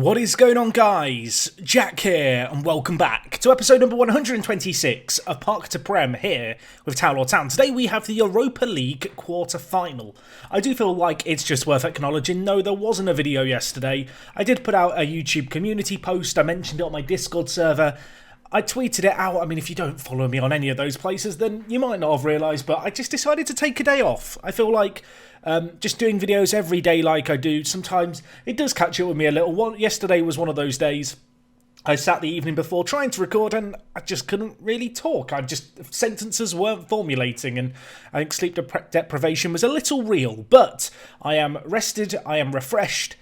What is going on, guys? Jack here, and welcome back to episode number 126 of Park to Prem here with Tower Town. Today we have the Europa League quarter-final. I do feel like it's just worth acknowledging, no, there wasn't a video yesterday. I did put out a YouTube community post, I mentioned it on my Discord server. I tweeted it out. I mean, if you don't follow me on any of those places, then you might not have realised, but I just decided to take a day off. I feel like just doing videos every day like I do, sometimes it does catch up with me a little. Yesterday was one of those days. I sat the evening before trying to record and I just couldn't really talk. Sentences weren't formulating, and I think sleep deprivation was a little real. But I am rested, I am refreshed,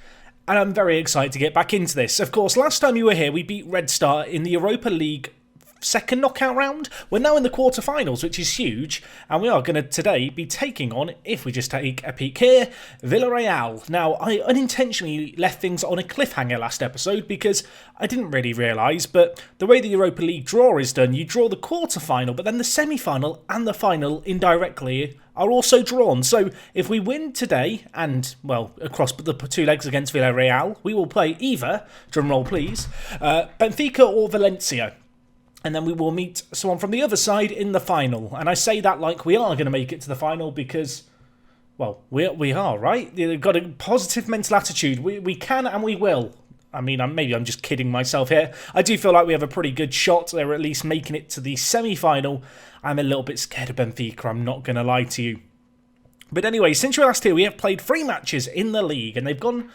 and I'm very excited to get back into this. Of course, last time you were here, we beat Red Star in the Europa League second knockout round. We're now in the quarterfinals, which is huge, and we are going to today be taking on, if we just take a peek here, Villar-Real. Now, I unintentionally left things on a cliffhanger last episode because I didn't really realise, but the way the Europa League draw is done, you draw the quarterfinal, but then the semi-final and the final indirectly are also drawn. So if we win today and, well, across the two legs against Villar-Real, we will play either, drumroll please, Benfica or Valencia. And then we will meet someone from the other side in the final. And I say that like we are going to make it to the final because, well, we are, right? We've got a positive mental attitude. We can and we will. I mean, maybe I'm just kidding myself here. I do feel like we have a pretty good shot. They're at least making it to the semi-final. I'm a little bit scared of Benfica, I'm not going to lie to you. But anyway, since we were last here, we have played 3 matches in the league. And they've gone,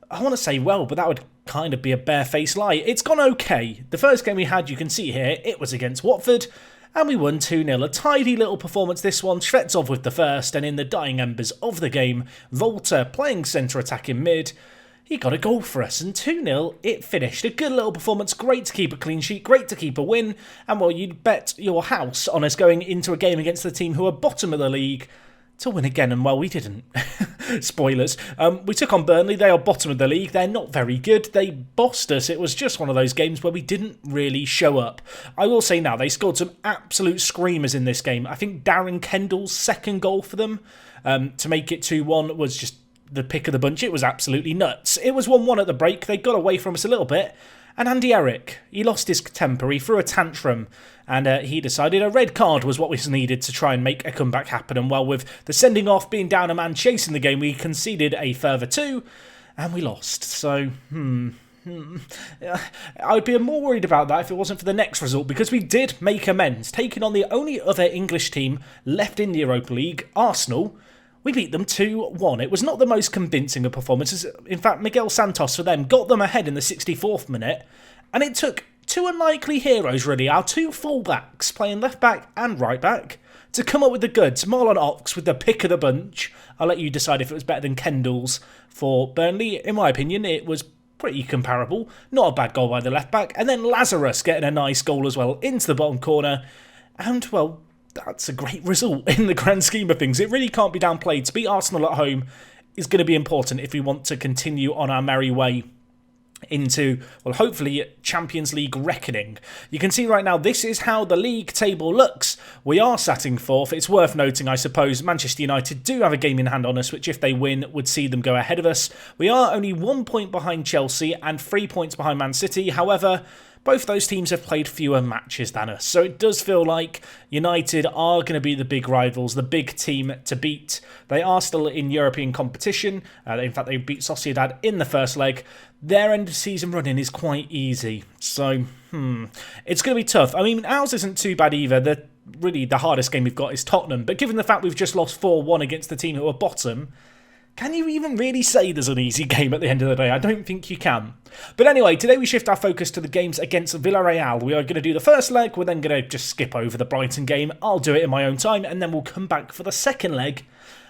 I want to say well, but that would kind of be a barefaced lie. It's gone okay. The first game we had, you can see here, it was against Watford, and we won 2-0. A tidy little performance this one. Shvetsov with the first, and in the dying embers of the game, Volta playing centre attack in mid. He got a goal for us, and 2-0 it finished. A good little performance, great to keep a clean sheet, great to keep a win, and well, you'd bet your house on us going into a game against the team who are bottom of the league to win again, and well, we didn't. Spoilers. We took on Burnley. They are bottom of the league. They're not very good. They bossed us. It was just one of those games where we didn't really show up. I will say now, they scored some absolute screamers in this game. I think Darren Kendall's second goal for them to make it 2-1 was just the pick of the bunch. It was absolutely nuts. It was 1-1 at the break. They got away from us a little bit. And Andy Eric, he lost his temper, he threw a tantrum, and he decided a red card was what was needed to try and make a comeback happen. And well, with the sending off being down a man chasing the game, we conceded a further 2, and we lost. So, I would be more worried about that if it wasn't for the next result, because we did make amends, taking on the only other English team left in the Europa League, Arsenal. We beat them 2-1. It was not the most convincing of performances. In fact, Miguel Santos for them got them ahead in the 64th minute. And it took 2 unlikely heroes, really, our 2 full-backs, playing left-back and right-back, to come up with the goods. Marlon Ox with the pick of the bunch. I'll let you decide if it was better than Kendall's for Burnley. In my opinion, it was pretty comparable. Not a bad goal by the left-back. And then Lazarus getting a nice goal as well into the bottom corner. And, well, that's a great result in the grand scheme of things. It really can't be downplayed. To beat Arsenal at home is going to be important if we want to continue on our merry way into, well, hopefully Champions League reckoning. You can see right now this is how the league table looks. We are sat in 4th. It's worth noting, I suppose, Manchester United do have a game in hand on us, which if they win would see them go ahead of us. We are only 1 point behind Chelsea and 3 points behind Man City. However, both those teams have played fewer matches than us, so it does feel like United are going to be the big rivals, the big team to beat. They are still in European competition. In fact, they beat Sociedad in the first leg. Their end of season running is quite easy, so it's going to be tough. I mean, ours isn't too bad either. Really, the hardest game we've got is Tottenham, but given the fact we've just lost 4-1 against the team who are bottom, can you even really say there's an easy game at the end of the day? I don't think you can. But anyway, today we shift our focus to the games against Villar-Real. We are going to do the first leg. We're then going to just skip over the Brighton game. I'll do it in my own time, and then we'll come back for the second leg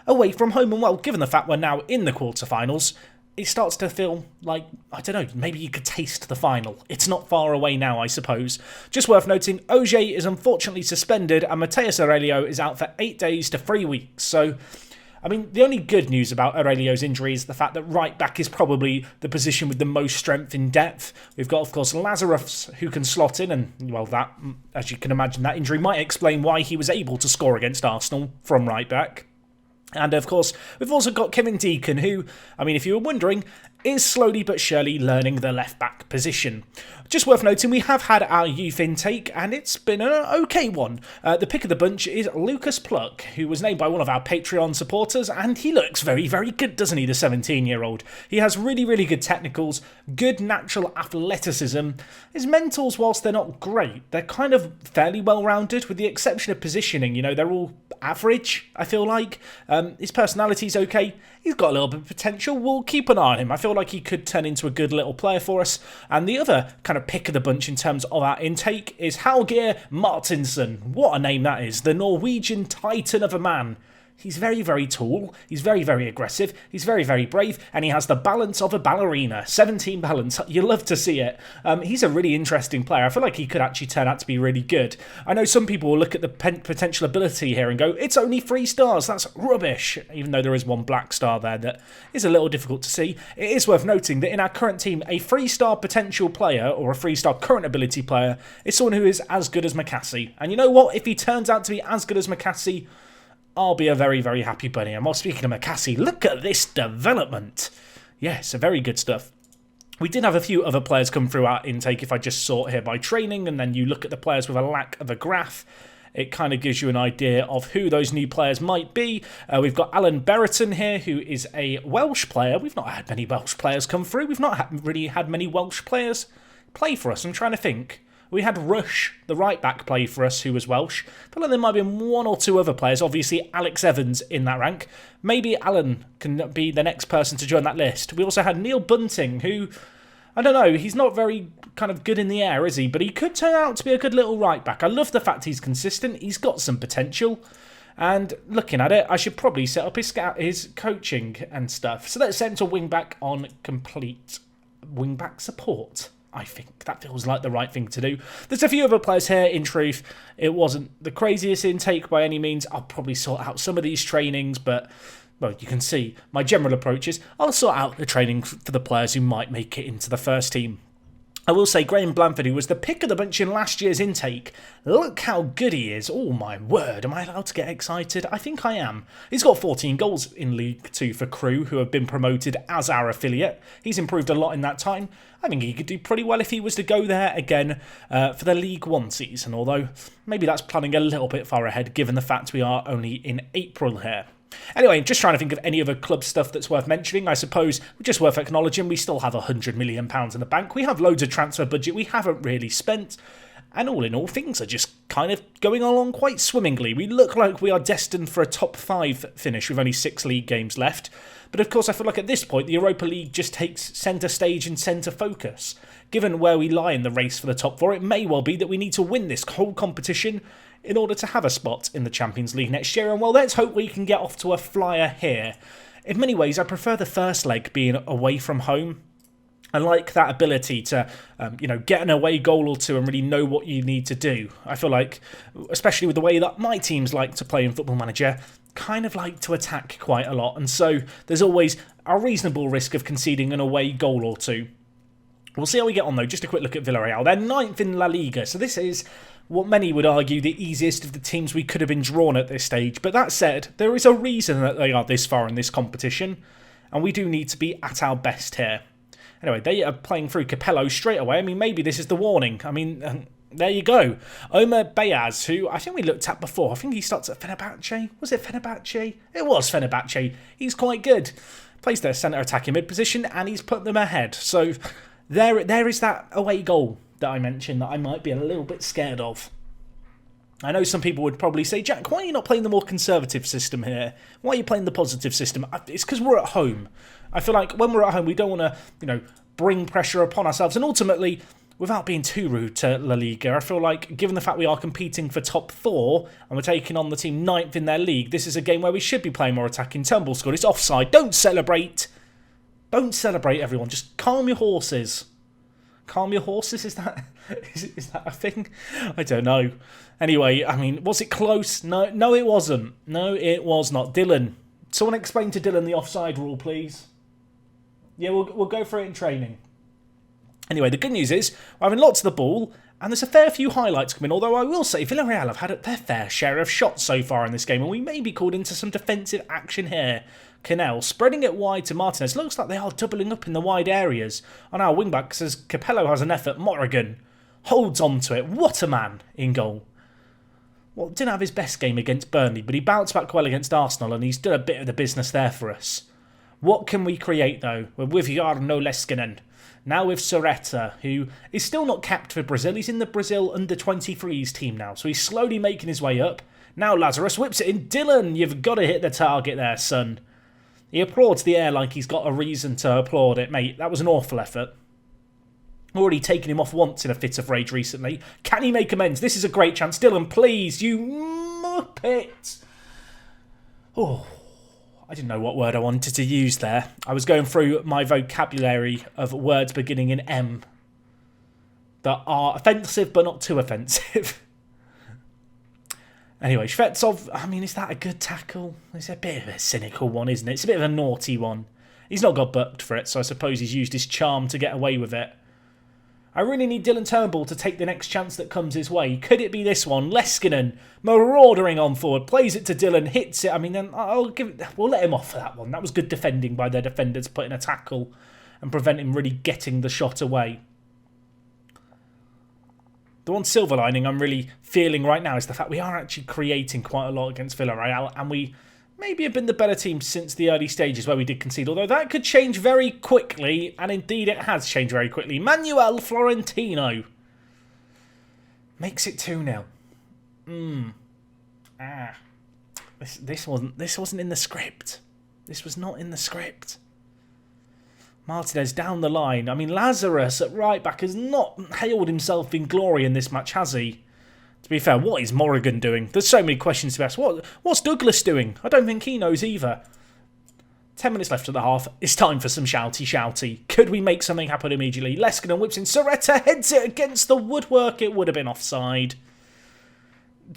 away from home. And well, given the fact we're now in the quarterfinals, it starts to feel like, I don't know, maybe you could taste the final. It's not far away now, I suppose. Just worth noting, Auger is unfortunately suspended, and Mateus Aurelio is out for 8 days to 3 weeks. So, I mean, the only good news about Aurelio's injury is the fact that right back is probably the position with the most strength in depth. We've got, of course, Lazarus, who can slot in, and, well, that, as you can imagine, that injury might explain why he was able to score against Arsenal from right back. And of course, we've also got Kevin Deacon, who, I mean, if you were wondering, is slowly but surely learning the left-back position. Just worth noting, we have had our youth intake, and it's been an okay one. The pick of the bunch is Lucas Pluck, who was named by one of our Patreon supporters, and he looks very, very good, doesn't he, the 17-year-old? He has really, really good technicals, good natural athleticism. His mentals, whilst they're not great, they're kind of fairly well-rounded, with the exception of positioning. You know, they're all average, I feel like. His personality's okay. He's got a little bit of potential. We'll keep an eye on him. I feel like he could turn into a good little player for us. And the other kind of pick of the bunch in terms of our intake is Hallgeir Martinsson. What a name that is. The Norwegian titan of a man. He's very, very tall, he's very, very aggressive, he's very, very brave, and he has the balance of a ballerina. 17 balance, you love to see it. He's a really interesting player. I feel like he could actually turn out to be really good. I know some people will look at the potential ability here and go, it's only 3 stars, that's rubbish, even though there is 1 black star there that is a little difficult to see. It is worth noting that in our current team, a 3-star potential player, or a 3-star current ability player, is someone who is as good as McCassie. And you know what? If he turns out to be as good as McCassie, I'll be a very, very happy bunny. And while speaking of McCassie, look at this development. Yes, very good stuff. We did have a few other players come through our intake if I just sort here by training, and then you look at the players with a lack of a graph. It kind of gives you an idea of who those new players might be. We've got Alan Berriton here, who is a Welsh player. We've not had many Welsh players come through. We've not really had many Welsh players play for us. I'm trying to think. We had Rush, the right-back, play for us, who was Welsh. I feel like there might have been 1 or 2 other players. Obviously, Alex Evans in that rank. Maybe Alan can be the next person to join that list. We also had Neil Bunting, who, I don't know, he's not very kind of good in the air, is he? But he could turn out to be a good little right-back. I love the fact he's consistent. He's got some potential. And looking at it, I should probably set up his coaching and stuff. So let's send to wing-back on complete wing-back support. I think that feels like the right thing to do. There's a few other players here. In truth, it wasn't the craziest intake by any means. I'll probably sort out some of these trainings, but, well, you can see my general approach is I'll sort out the training for the players who might make it into the first team. I will say Graham Blanford, who was the pick of the bunch in last year's intake. Look how good he is. Oh my word, am I allowed to get excited? I think I am. He's got 14 goals in League 2 for Crewe, who have been promoted as our affiliate. He's improved a lot in that time. I think he could do pretty well if he was to go there again for the League 1 season, although maybe that's planning a little bit far ahead given the fact we are only in April here. Anyway, just trying to think of any other club stuff that's worth mentioning. I suppose just worth acknowledging we still have £100 million in the bank. We have loads of transfer budget we haven't really spent. And all in all, things are just kind of going along quite swimmingly. We look like we are destined for a top 5 finish with only 6 league games left. But of course, I feel like at this point, the Europa League just takes centre stage and centre focus. Given where we lie in the race for the top 4, it may well be that we need to win this whole competition in order to have a spot in the Champions League next year. And well, let's hope we can get off to a flyer here. In many ways, I prefer the first leg being away from home. I like that ability to, get an away goal or 2 and really know what you need to do. I feel like, especially with the way that my teams like to play in Football Manager, kind of like to attack quite a lot. And so there's always a reasonable risk of conceding an away goal or 2. We'll see how we get on, though. Just a quick look at Villar-Real. They're 9th in La Liga, so this is what many would argue the easiest of the teams we could have been drawn at this stage. But that said, there is a reason that they are this far in this competition, and we do need to be at our best here. Anyway, they are playing through Capello straight away. I mean, maybe this is the warning. I mean, there you go. Omer Beyaz, who I think we looked at before. I think he starts at Fenerbahce. Was it Fenerbahce? It was Fenerbahce. He's quite good. Plays their centre attacking mid position, and he's put them ahead. So there is that away goal that I mentioned that I might be a little bit scared of. I know some people would probably say, Jack, why are you not playing the more conservative system here? Why are you playing the positive system? It's because we're at home. I feel like when we're at home, we don't want to, bring pressure upon ourselves. And ultimately, without being too rude to La Liga, I feel like, given the fact we are competing for top 4, and we're taking on the team 9th in their league, this is a game where we should be playing more attacking. Turnbull scored. It's offside. Don't celebrate. Don't celebrate, everyone. Just calm your horses. Calm your horses? Is that a thing? I don't know. Anyway, I mean, was it close? No, it wasn't. No, it was not. Dylan. Someone explain to Dylan the offside rule, please. Yeah, we'll go for it in training. Anyway, the good news is we're having lots of the ball, And there's a fair few highlights coming, although I will say Villar-Real have had their fair share of shots so far in this game, and we may be called into some defensive action here. Canel spreading it wide to Martinez. Looks like they are doubling up in the wide areas. On our wing-backs, as Capello has an effort, Morrigan holds on to it. What a man in goal. Well, didn't have his best game against Burnley, but he bounced back well against Arsenal, and he's done a bit of the business there for us. What can we create, though? We're with Jarno Leskinen. Now with Soretta, who is still not capped for Brazil. He's in the Brazil under-23s team now, so he's slowly making his way up. Now Lazarus whips it in. Dylan, you've got to hit the target there, son. He applauds the air like he's got a reason to applaud it. Mate, that was an awful effort. Already taken him off once in a fit of rage recently. Can he make amends? This is a great chance. Dylan, please, you muppet. Oh, I didn't know what word I wanted to use there. I was going through my vocabulary of words beginning in M that are offensive but not too offensive. Anyway, Shvetsov, I mean, is that a good tackle? It's a bit of a cynical one, isn't it? It's a bit of a naughty one. He's not got booked for it, so I suppose he's used his charm to get away with it. I really need Dylan Turnbull to take the next chance that comes his way. Could it be this one? Leskinen, maraudering on forward, plays it to Dylan, hits it. I mean, then we'll let him off for that one. That was good defending by their defenders, putting a tackle and prevent him really getting the shot away. The one silver lining I'm really feeling right now is the fact we are actually creating quite a lot against Villar-Real, and we maybe have been the better team since the early stages where we did concede, although that could change very quickly, and indeed it has changed very quickly. Manuel Florentino makes it 2-0. This wasn't in the script. This was not in the script. Martinez down the line. I mean, Lazarus at right back has not hailed himself in glory in this match, has he? To be fair, what is Morrigan doing? There's so many questions to ask. What's Douglas doing? I don't think he knows either. 10 minutes left of the half. It's time for some shouty. Could we make something happen immediately? Leskinen whips in. Soretta heads it against the woodwork. It would have been offside.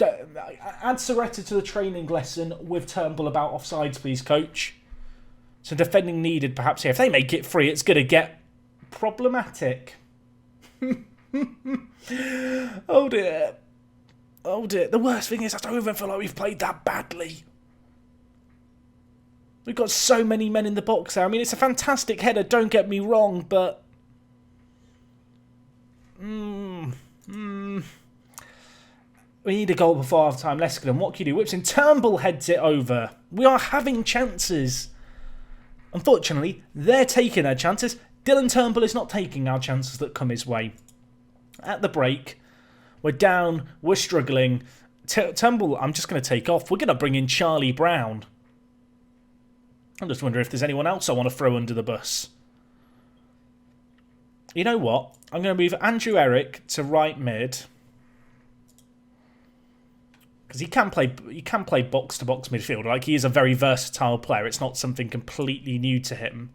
Add Soretta to the training lesson with Turnbull about offsides, please, coach. So defending needed, perhaps here. If they make it free, it's going to get problematic. Oh dear. Oh dear. The worst thing is I don't even feel like we've played that badly. We've got so many men in the box there. I mean, it's a fantastic header, don't get me wrong, but... We need a goal before half time. Leskinen, what can you do? Whips in. Turnbull heads it over. We are having chances. Unfortunately, they're taking their chances. Dylan Turnbull is not taking our chances that come his way. At the break, we're down, we're struggling. Turnbull, I'm just going to take off. We're going to bring in Charlie Brown. I'm just wondering if there's anyone else I want to throw under the bus. You know what? I'm going to move Andrew Eric to right mid. Because he can play box-to-box midfield. Like, he is a very versatile player. It's not something completely new to him.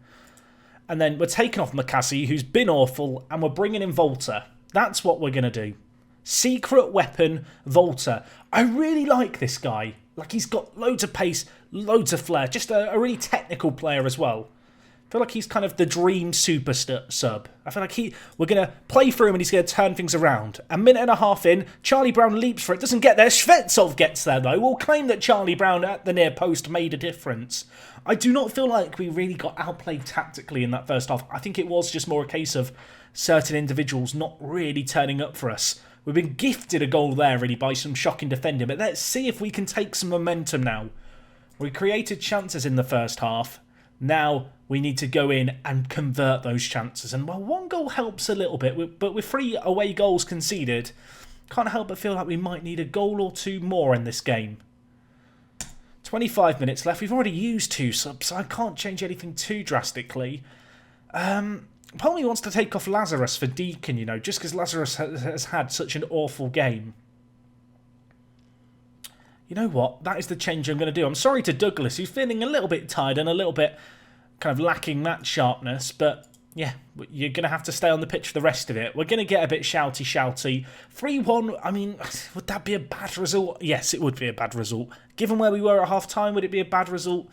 And then we're taking off McCassie, who's been awful, and we're bringing in Volta. That's what we're going to do. Secret weapon, Volta. I really like this guy. Like, he's got loads of pace, loads of flair. Just a really technical player as well. I feel like he's kind of the dream super sub. I feel like we're going to play through him and he's going to turn things around. A minute and a half in, Charlie Brown leaps for it, doesn't get there. Shvetsov gets there though. We'll claim that Charlie Brown at the near post made a difference. I do not feel like we really got outplayed tactically in that first half. I think it was just more a case of certain individuals not really turning up for us. We've been gifted a goal there really by some shocking defending, but let's see if we can take some momentum now. We created chances in the first half. Now we need to go in and convert those chances. And while one goal helps a little bit, but with 3 away goals conceded, can't help but feel like we might need a goal or 2 more in this game. 25 minutes left. We've already used 2 subs, so I can't change anything too drastically. Part of me wants to take off Lazarus for Deacon, you know, just because Lazarus has had such an awful game. You know what? That is the change I'm going to do. I'm sorry to Douglas, who's feeling a little bit tired and a little bit kind of lacking that sharpness. But yeah, you're going to have to stay on the pitch for the rest of it. We're going to get a bit shouty. 3-1, I mean, would that be a bad result? Yes, it would be a bad result. Given where we were at half-time, would it be a bad result?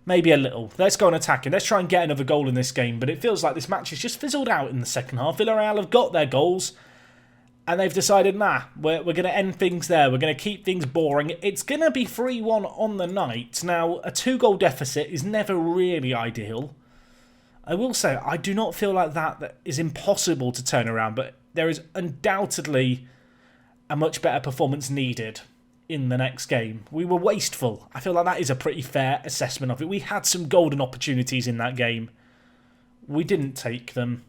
Maybe a little. Let's go and attack it. Let's try and get another goal in this game. But it feels like this match has just fizzled out in the second half. Villar-Real have got their goals. And they've decided, nah, we're going to end things there. We're going to keep things boring. It's going to be 3-1 on the night. Now, a 2-goal deficit is never really ideal. I will say, I do not feel like that is impossible to turn around, but there is undoubtedly a much better performance needed in the next game. We were wasteful. I feel like that is a pretty fair assessment of it. We had some golden opportunities in that game. We didn't take them.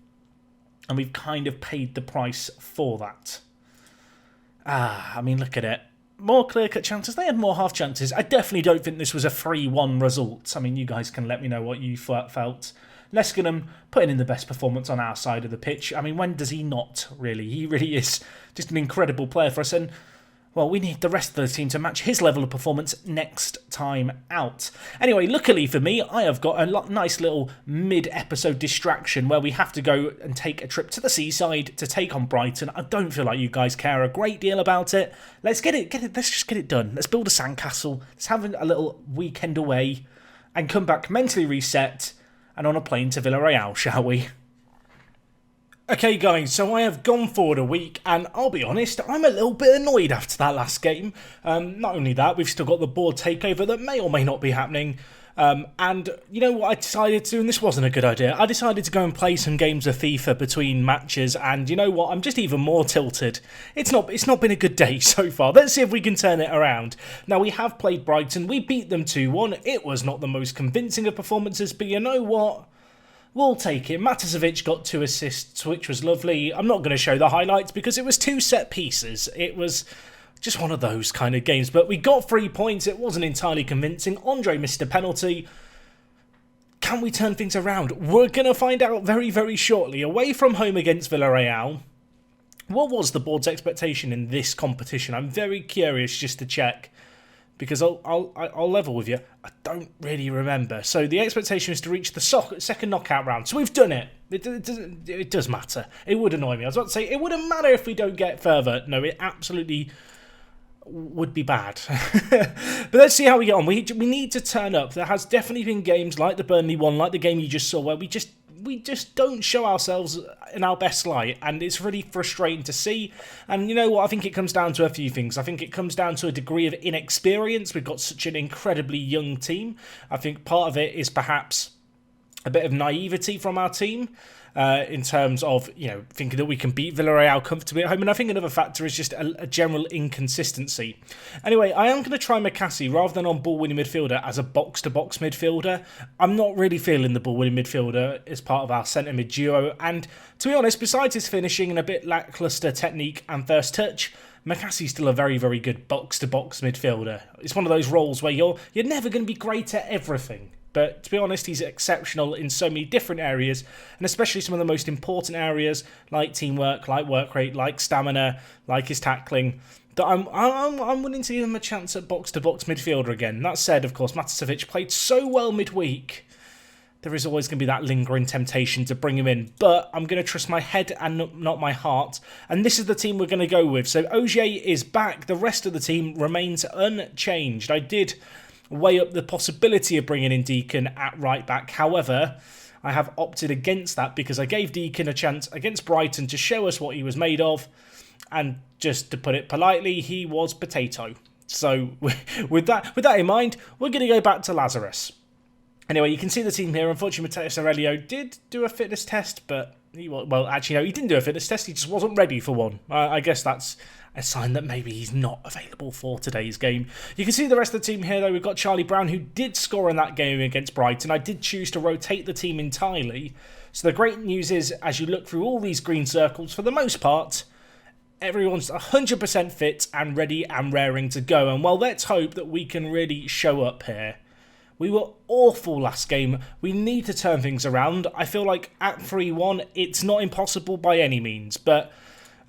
And we've kind of paid the price for that. I mean, look at it. More clear-cut chances. They had more half chances. I definitely don't think this was a 3-1 result. I mean, you guys can let me know what you felt. Leskingham putting in the best performance on our side of the pitch. I mean, when does he not, really? He really is just an incredible player for us. And, well, we need the rest of the team to match his level of performance next time out. Anyway, luckily for me, I have got a nice little mid-episode distraction where we have to go and take a trip to the seaside to take on Brighton. I don't feel like you guys care a great deal about it. Let's let's just get it done. Let's build a sandcastle. Let's have a little weekend away and come back mentally reset and on a plane to Villar-Real, shall we? Okay guys, so I have gone forward a week and I'll be honest, I'm a little bit annoyed after that last game. Not only that, we've still got the board takeover that may or may not be happening. And you know what I decided to do, and this wasn't a good idea. I decided to go and play some games of FIFA between matches, and you know what, I'm just even more tilted. It's not been a good day so far. Let's see if we can turn it around. Now, we have played Brighton, we beat them 2-1. It was not the most convincing of performances, but you know what? We'll take it. Matasevic got 2 assists, which was lovely. I'm not going to show the highlights because it was 2 set pieces. It was just one of those kind of games. But we got 3 points. It wasn't entirely convincing. Andre missed a penalty. Can we turn things around? We're going to find out very, very shortly. Away from home against Villar-Real. What was the board's expectation in this competition? I'm very curious just to check. Because I'll level with you, I don't really remember. So the expectation is to reach the second knockout round. So we've done it. It does matter. It would annoy me. I was about to say, it wouldn't matter if we don't get further. No, it absolutely would be bad. But let's see how we get on. We need to turn up. There has definitely been games like the Burnley one, like the game you just saw, where we just don't show ourselves in our best light, and it's really frustrating to see. And you know what, I think it comes down to a few things. I think it comes down to a degree of inexperience. We've got such an incredibly young team. I think part of it is perhaps a bit of naivety from our team in terms of, you know, thinking that we can beat Villar-Real comfortably at home. And I think another factor is just a general inconsistency. Anyway, I am going to try McCassie rather than on ball-winning midfielder as a box-to-box midfielder. I'm not really feeling the ball-winning midfielder as part of our centre-mid duo. And to be honest, besides his finishing and a bit lacklustre technique and first touch, McCassie's still a very, very good box-to-box midfielder. It's one of those roles where you're never going to be great at everything. But to be honest, he's exceptional in so many different areas, and especially some of the most important areas like teamwork, like work rate, like stamina, like his tackling. That I'm willing to give him a chance at box-to-box midfielder again. That said, of course, Matasevic played so well midweek. There is always going to be that lingering temptation to bring him in, but I'm going to trust my head and not my heart. And this is the team we're going to go with. So Ogier is back. The rest of the team remains unchanged. I did weigh up the possibility of bringing in Deacon at right back. However, I have opted against that because I gave Deacon a chance against Brighton to show us what he was made of. And just to put it politely, he was potato. So with that in mind, we're going to go back to Lazarus. Anyway, you can see the team here. Unfortunately, Mateus Aurelio did do a fitness test, but he didn't do a fitness test. He just wasn't ready for one. I guess that's a sign that maybe he's not available for today's game. You can see the rest of the team here, though. We've got Charlie Brown, who did score in that game against Brighton. I did choose to rotate the team entirely. So the great news is, as you look through all these green circles, for the most part, everyone's 100% fit and ready and raring to go. And well, let's hope that we can really show up here. We were awful last game. We need to turn things around. I feel like at 3-1, it's not impossible by any means. But,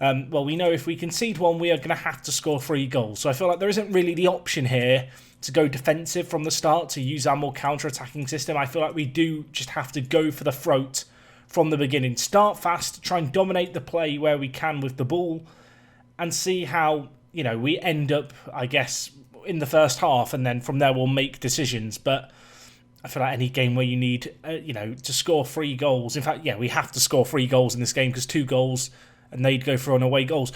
well, we know if we concede one, we are going to have to score 3 goals. So I feel like there isn't really the option here to go defensive from the start, to use our more counter-attacking system. I feel like we do just have to go for the throat from the beginning. Start fast, try and dominate the play where we can with the ball, and see how, you know, we end up, I guess, in the first half, and then from there we'll make decisions. But I feel like any game where you need, to score 3 goals. In fact, yeah, we have to score 3 goals in this game because 2 goals and they'd go for on away goals.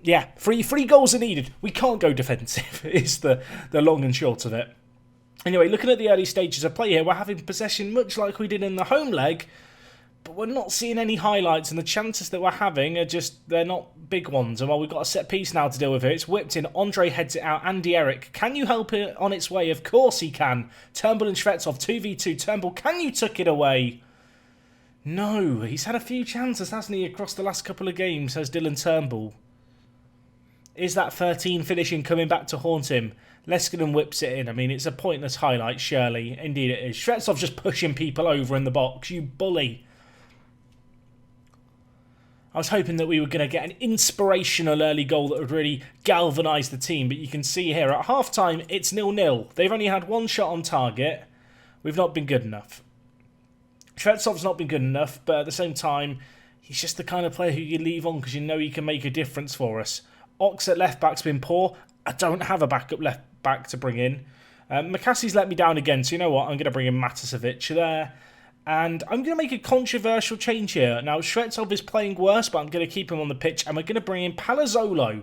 Yeah, three goals are needed. We can't go defensive, is the long and short of it. Anyway, looking at the early stages of play here, we're having possession much like we did in the home leg, but we're not seeing any highlights, and the chances that we're having are just, they're not big ones. And while we've got a set piece now to deal with here, it's whipped in, Andre heads it out, Andy Eric, can you help it on its way? Of course he can. Turnbull and Shvetsov, 2v2, Turnbull, can you tuck it away? No, he's had a few chances, hasn't he, across the last couple of games, says Dylan Turnbull. Is that 13 finishing coming back to haunt him? Leskinen whips it in. I mean, it's a pointless highlight, surely. Indeed it is. Shvetsov's just pushing people over in the box. You bully. I was hoping that we were going to get an inspirational early goal that would really galvanise the team, but you can see here at half-time it's 0-0. They've only had one shot on target. We've not been good enough. Shvetsov's not been good enough, but at the same time, he's just the kind of player who you leave on because you know he can make a difference for us. Ox at left-back's been poor. I don't have a backup left-back to bring in. McCassie's let me down again, so you know what? I'm going to bring in Matasevic there. And I'm going to make a controversial change here. Now, Shvetsov is playing worse, but I'm going to keep him on the pitch. And we're going to bring in Palazzolo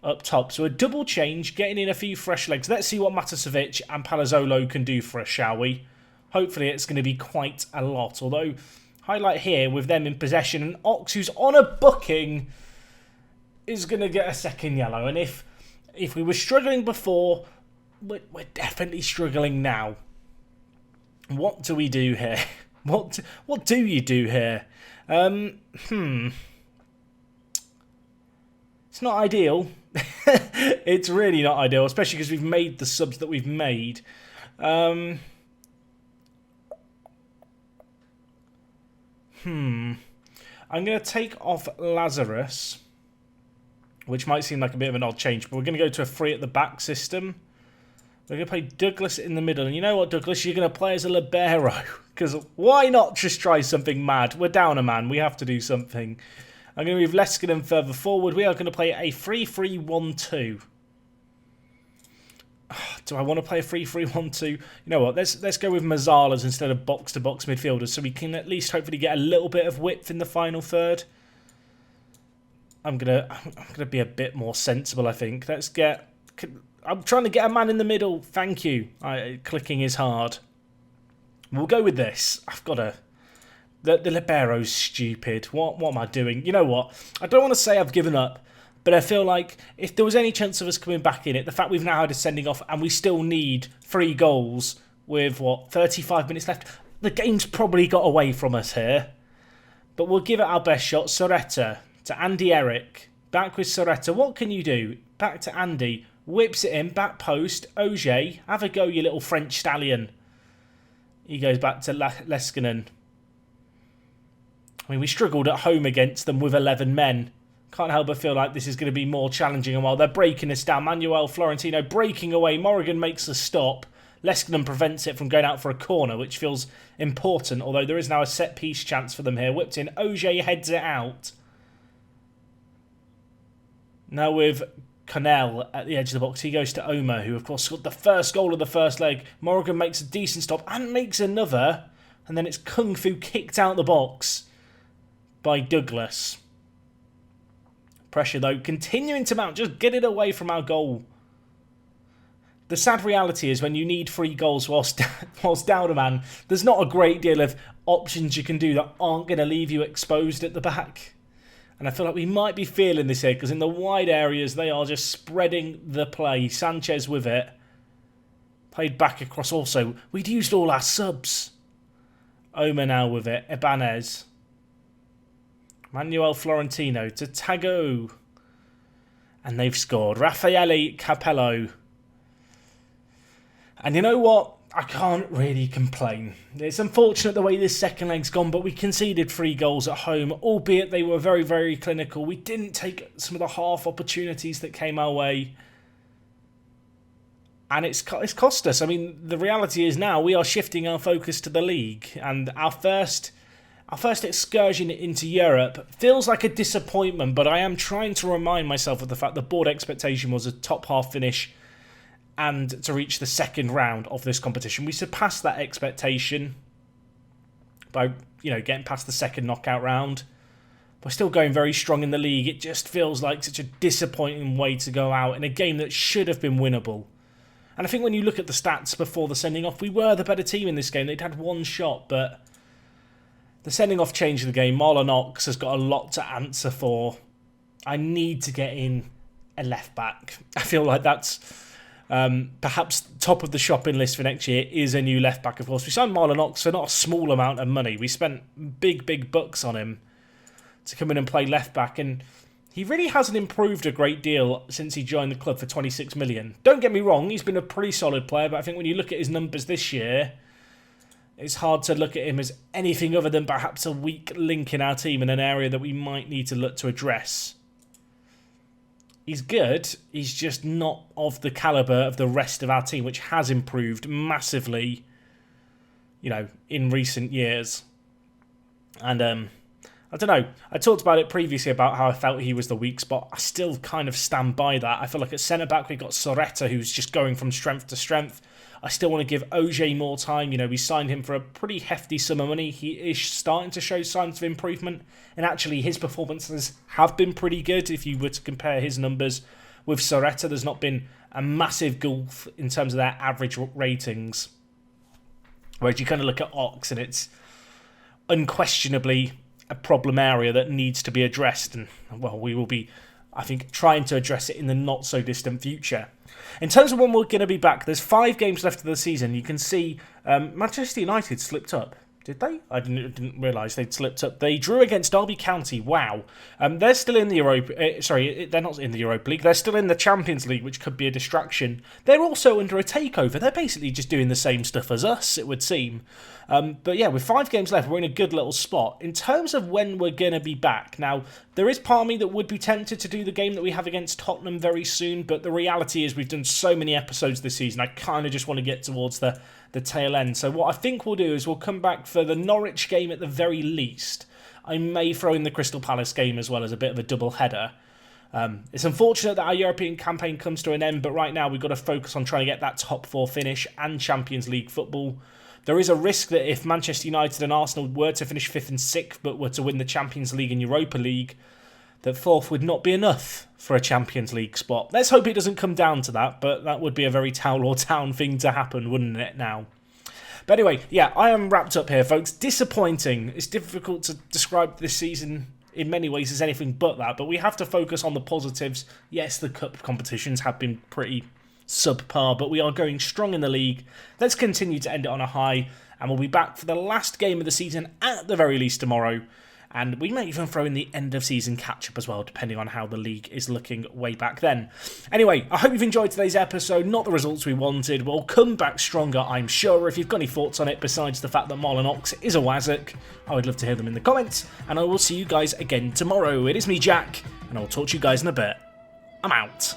up top. So a double change, getting in a few fresh legs. Let's see what Matasevic and Palazzolo can do for us, shall we? Hopefully it's going to be quite a lot. Although, highlight here with them in possession. And Ox, who's on a booking, is going to get a second yellow. And if we were struggling before, we're definitely struggling now. What do we do here? What do you do here? It's not ideal. It's really not ideal, especially because we've made the subs that we've made. I'm going to take off Lazarus, which might seem like a bit of an odd change, but we're going to go to a three at the back system. We're going to play Douglas in the middle. And you know what, Douglas? You're going to play as a libero. Because why not just try something mad? We're down a man. We have to do something. I'm going to move Leskinen further forward. We are going to play a 3-3-1-2. Do I want to play a 3-3-1-2? You know what? Let's go with Mazzalas instead of box-to-box midfielders, so we can at least hopefully get a little bit of width in the final third. I'm gonna be a bit more sensible, I think. I'm trying to get a man in the middle. Thank you. Clicking is hard. We'll go with this. I've got to... The libero's stupid. What am I doing? You know what? I don't want to say I've given up, but I feel like if there was any chance of us coming back in it, the fact we've now had a sending off and we still need 3 goals with, 35 minutes left, the game's probably got away from us here. But we'll give it our best shot. Soretta to Andy Eric. Back with Soretta. What can you do? Back to Andy. Whips it in, back post, Auger, have a go, you little French stallion. He goes back to Leskinen. I mean, we struggled at home against them with 11 men. Can't help but feel like this is going to be more challenging. And while they're breaking us down, Manuel Florentino breaking away, Morrigan makes a stop. Leskinen prevents it from going out for a corner, which feels important, although there is now a set-piece chance for them here. Whipped in, Auger heads it out. Now with Connell at the edge of the box, he goes to Omer, who of course scored the first goal of the first leg. Morrigan makes a decent stop and makes another, and then it's Kung Fu kicked out the box by Douglas. Pressure though continuing to mount, just get it away from our goal. The sad reality is when you need 3 goals whilst down a man, there's not a great deal of options you can do that aren't going to leave you exposed at the back. And I feel like we might be feeling this here because in the wide areas they are just spreading the play. Sanchez with it. Played back across also. We'd used all our subs. Omer now with it. Ibanez. Manuel Florentino to Tago. And they've scored. Raffaele Capello. And you know what? I can't really complain. It's unfortunate the way this second leg's gone, but we conceded 3 goals at home, albeit they were very, very clinical. We didn't take some of the half opportunities that came our way. And it's cost us. I mean, the reality is now we are shifting our focus to the league. And our first excursion into Europe feels like a disappointment, but I am trying to remind myself of the fact the board expectation was a top half finish and to reach the second round of this competition. We surpassed that expectation by, getting past the second knockout round. we're still going very strong in the league. It just feels like such a disappointing way to go out in a game that should have been winnable. And I think when you look at the stats before the sending off, we were the better team in this game. They'd had one shot, but the sending off changed the game. Marlon Ox has got a lot to answer for. I need to get in a left back. I feel like that's perhaps top of the shopping list for next year is a new left back. Of course, we signed Marlon Ox for not a small amount of money. We spent big bucks on him to come in and play left back, and he really hasn't improved a great deal since he joined the club for 26 million. Don't get me wrong, he's been a pretty solid player, but I think when you look at his numbers this year, it's hard to look at him as anything other than perhaps a weak link in our team in an area that we might need to look to address. He's good, he's just not of the calibre of the rest of our team, which has improved massively, in recent years. And I don't know, I talked about it previously about how I felt he was the weak spot. I still kind of stand by that. I feel like at centre-back we've got Soretta, who's just going from strength to strength. I still want to give OJ more time. We signed him for a pretty hefty sum of money. He is starting to show signs of improvement. And actually, his performances have been pretty good. If you were to compare his numbers with Soretta, there's not been a massive gulf in terms of their average ratings. Whereas you kind of look at Ox, and it's unquestionably a problem area that needs to be addressed. And, well, we will be, I think, trying to address it in the not-so-distant future. In terms of when we're going to be back, there's 5 games left of the season. You can see Manchester United slipped up. Did they? I didn't realise they'd slipped up. They drew against Derby County. Wow. They're still in the Europa... they're not in the Europa League. They're still in the Champions League, which could be a distraction. They're also under a takeover. They're basically just doing the same stuff as us, it would seem. But yeah, with 5 games left, we're in a good little spot. In terms of when we're going to be back, now, there is part of me that would be tempted to do the game that we have against Tottenham very soon, but the reality is we've done so many episodes this season, I kind of just want to get towards the tail end. So what I think we'll do is we'll come back for the Norwich game at the very least. I may throw in the Crystal Palace game as well as a bit of a double header. It's unfortunate that our European campaign comes to an end, but right now we've got to focus on trying to get that top 4 finish and Champions League football. There is a risk that if Manchester United and Arsenal were to finish 5th and 6th, but were to win the Champions League and Europa League, that 4th would not be enough for a Champions League spot. Let's hope it doesn't come down to that, but that would be a very Towel or Town thing to happen, wouldn't it now? But anyway, yeah, I am wrapped up here, folks. Disappointing. It's difficult to describe this season in many ways as anything but that, but we have to focus on the positives. Yes, the cup competitions have been pretty subpar, but we are going strong in the league. Let's continue to end it on a high, and we'll be back for the last game of the season at the very least tomorrow. And we may even throw in the end of season catch-up as well, depending on how the league is looking way back then. Anyway, I hope you've enjoyed today's episode. Not the results we wanted. We'll come back stronger, I'm sure. If you've got any thoughts on it, besides the fact that Marlon Ox is a Wazzock, I would love to hear them in the comments. And I will see you guys again tomorrow. It is me, Jack, and I'll talk to you guys in a bit. I'm out.